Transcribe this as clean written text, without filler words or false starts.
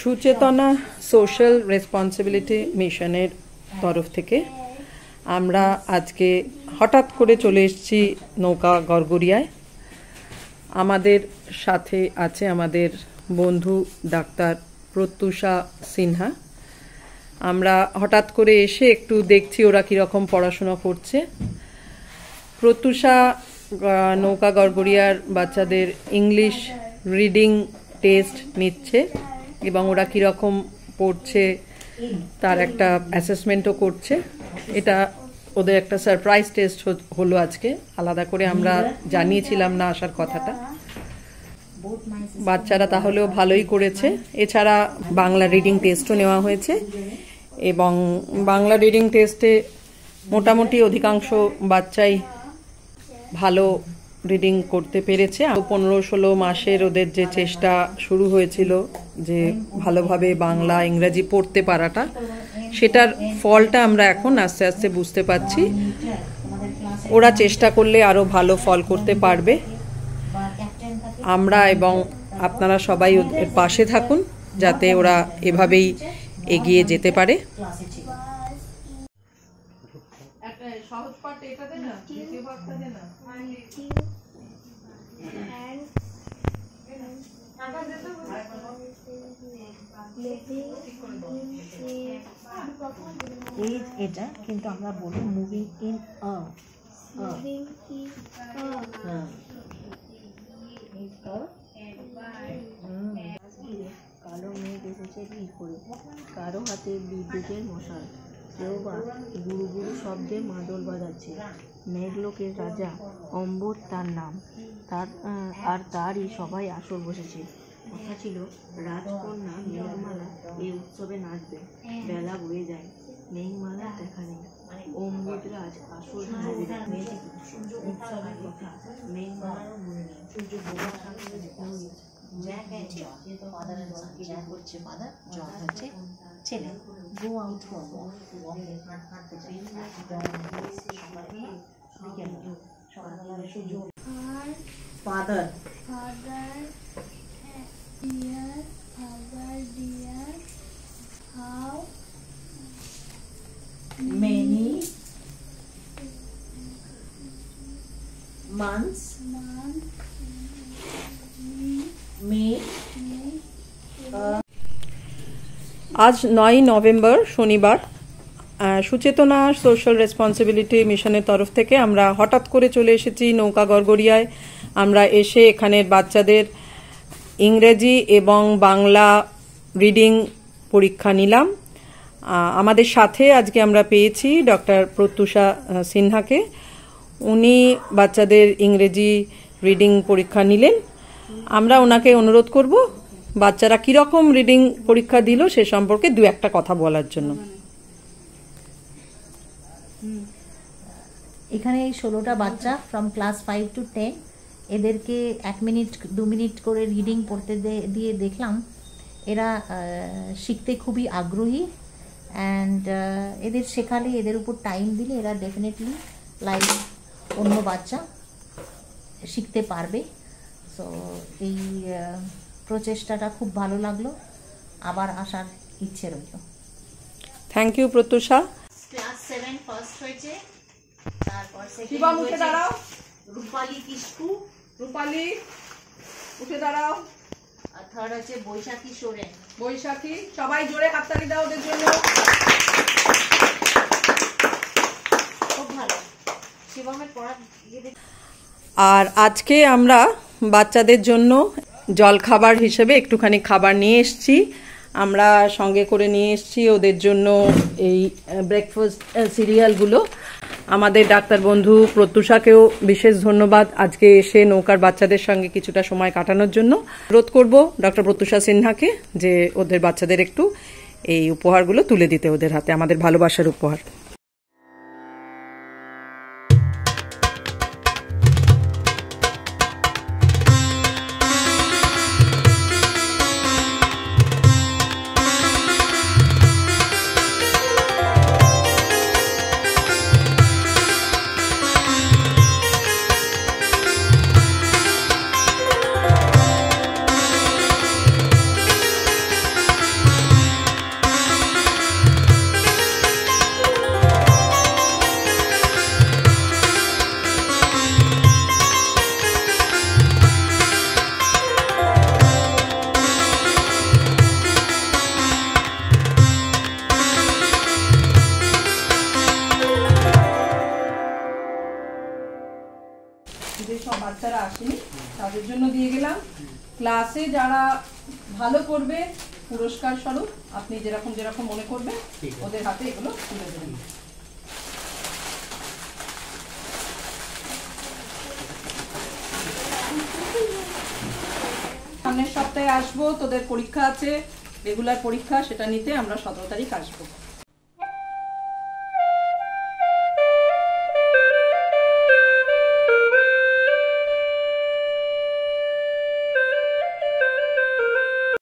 সুচেতনা social responsibility মিশনের তরফ থেকে আমরা আজকে হঠাৎ করে চলে এসেছি নৌকা গড়গড়িয়ায়। আমাদের সাথে আছে আমাদের বন্ধু ডাক্তার প্রত্যুষা সিনহা। আমরা হঠাৎ করে এসে একটু দেখছি ওরা কীরকম পড়াশোনা করছে। প্রত্যুষা নৌকা গড়গড়িয়ার বাচ্চাদের ইংলিশ রিডিং টেস্ট নিচ্ছে এবং ওরা কীরকম পড়ছে তার একটা অ্যাসেসমেন্টও করছে। এটা ওদের একটা সারপ্রাইজ টেস্ট হলো আজকে, আলাদা করে আমরা জানিয়েছিলাম না আসার কথাটা। বাচ্চারা তাহলেও ভালোই করেছে। এছাড়া বাংলা রিডিং টেস্টও নেওয়া হয়েছে এবং বাংলা রিডিং টেস্টে মোটামুটি অধিকাংশ বাচ্চাই ভালো রিডিং করতে পেরেছে। 15-16 মাসের ওদের যে চেষ্টা শুরু হয়েছিল যে ভালোভাবে বাংলা ইংরাজি পড়তে পারাটা, সেটার ফলটা আমরা এখন আস্তে আস্তে বুঝতে পারছি। ওরা চেষ্টা করলে আরো ভালো ফল করতে পারবে। আমরা এবং আপনারা সবাই ওদের পাশে থাকুন যাতে ওরা এভাবেই এগিয়ে যেতে পারে। সহজ পাঠ এটা দে না, দ্বিতীয় ভাগটা দে না। এটা কিন্তু আমরা বলি মুভিং ইন কালো মেঘ এসেছে ভিড় করে, কারো হাতে বিদ্যুতের মশাল, কেউ বা গুরু গুরু শব্দে মাদল বাজাচ্ছে। মেঘলোকের রাজা অম্বর তার নাম, আর তারই সবাই আসর বসেছে। কথা ছিল রাজকন্যা মেঘমালা এই উৎসবে নাচবে। বেলা বয়ে যায়, মেঘমালা দেখা নেই। অম্বুজরাজ আসর উৎসবের কথা মেঘমালারও মনে নেই। ছেলে go out for walk. Father dear, how many months make আজ 9 নভেম্বর শনিবার সুচেতনা সোশ্যাল রেসপন্সিবিলিটি মিশনের তরফ থেকে আমরা হঠাৎ করে চলে এসেছি নৌকা গড়গড়িয়ায়। আমরা এসে এখানের বাচ্চাদের ইংরেজি এবং বাংলা রিডিং পরীক্ষা নিলাম। আমাদের সাথে আজকে আমরা পেয়েছি ডক্টর প্রত্যুষা সিনহাকে। উনি বাচ্চাদের ইংরেজি রিডিং পরীক্ষা নিলেন। আমরা ওনাকে অনুরোধ করব বাচ্চারা কিরকম রিডিং পরীক্ষা দিল সে সম্পর্কে দু একটা কথা বলার জন্য। এখানে এই 16টা বাচ্চা ফ্রম ক্লাস 5 to 10, এদেরকে 1 মিনিট 2 মিনিট করে রিডিং পড়তে দিয়ে দেখলাম এরা শিখতে খুবই আগ্রহী। অ্যান্ড এদের শেখালে, এদের উপর টাইম দিলে এরা ডেফিনেটলি লাইক অন্য বাচ্চা শিখতে পারবে। সো এই প্রচেষ্টাটা খুব ভালো লাগলো, আবার আসার ইচ্ছে রইল। Thank you Pratyusha. Class 7 first হয়েছে, তারপর শিবা উঠে দাঁড়াও। রূপালী কিস্কু, রূপালী উঠে দাঁড়াও। আর থার্ড হচ্ছে বৈশাখী সোরেন। বৈশাখী, সবাই জোরে হাততালি দাও ওদের জন্য। খুব ভালো। শিবমের পড়া। আর আজকে আমরা বাচ্চাদের জন্য জলখাবার হিসেবে একটুখানি খাবার নিয়ে এসেছি। আমরা সঙ্গে করে নিয়ে এসেছি ওদের জন্য এই ব্রেকফাস্ট সিরিয়ালগুলো। আমাদের ডাক্তার বন্ধু প্রত্যুষাকেও বিশেষ ধন্যবাদ আজকে এসে নৌকার বাচ্চাদের সঙ্গে কিছুটা সময় কাটানোর জন্য। অনুরোধ করব ডক্টর প্রত্যুষা সিনহাকে যে ওদের বাচ্চাদের একটু এই উপহারগুলো তুলে দিতে ওদের হাতে, আমাদের ভালোবাসার উপহার। যে সব বাচ্চারা আসেনি তাদের জন্য দিয়ে গেলাম। ক্লাসে যারা ভালো করবে পুরস্কার স্বরূপ আপনি যেরকম যেরকম মনে করবে ওদের হাতে এগুলো তুলে দেবেন। সামনের সপ্তাহে আসবো, তোদের পরীক্ষা আছে, রেগুলার পরীক্ষা, সেটা নিতে আমরা 17 তারিখ আসবো।